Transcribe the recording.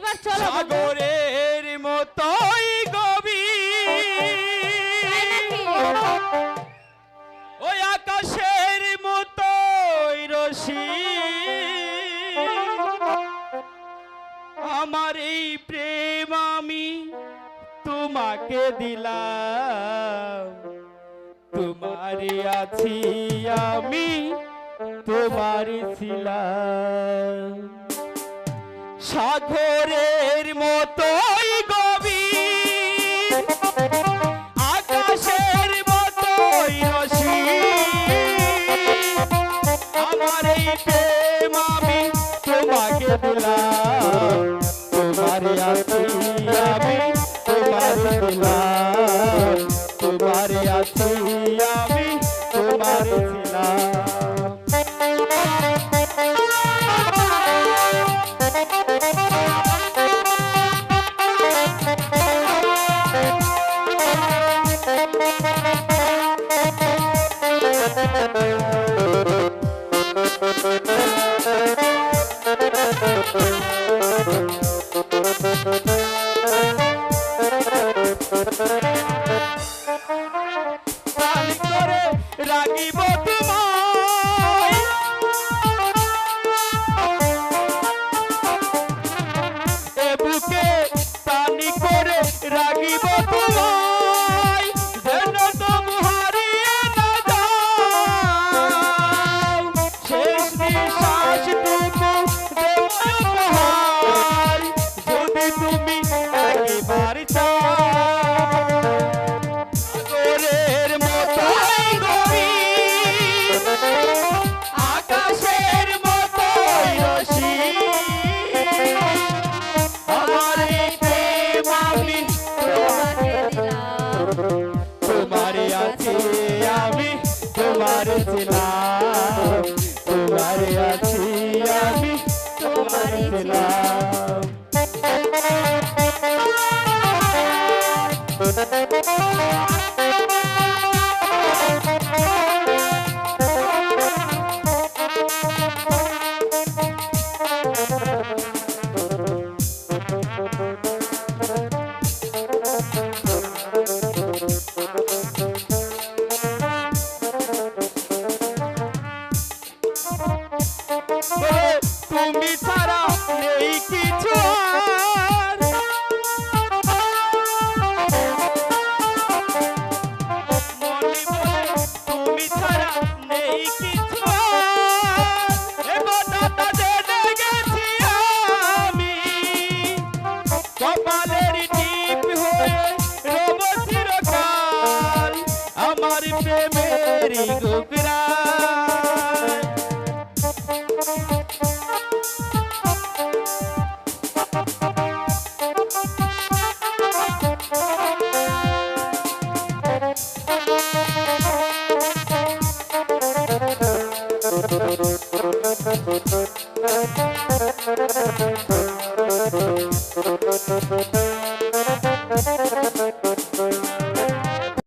এবার চলো সাগরের মতোই গভীর, ওই আকাশের মতোই রসিক, আমার এই প্রেম আমি তোমাকে দিলাম, তোমারই আছি আমি, তোমারই ছিলাম। সাগরের মতোই গভীর, আকাশের মতোই রসিক, আমার এই প্রেম আমি তোমাকে দিলাম, তোমারই আছি আমি, তোমারই দিলাম, তোমারই আছি আমি, তোমারই ছিলাম। রাগিব তোমায়, এ বুকে পানি করে রাগিব তোমায়, যেন তুমি হারিয়ে না যাও, শেষ নিঃশ্বাসটুকু দেব উপহার, যদি তুমি একবার চাও। সাগরের মতোই গভীর, আকাশের মতোই রসিক, আমার এই প্রেম আমি তোমাকে দিলাম, তোমারই আছি আমি, তোমারই ছিলাম, তোমারই আছি আমি, তোমারই ছিলাম। তুমি ছাড়া নেই কিছু আর, মনে বলে তুমি ছাড়া নেই কিছু আর, এ কথাটা জেনে গেছি আমি, কপালের টিপ হয়ে রব চিরকাল, আমার প্রেমেরই গোগরা। Thank you.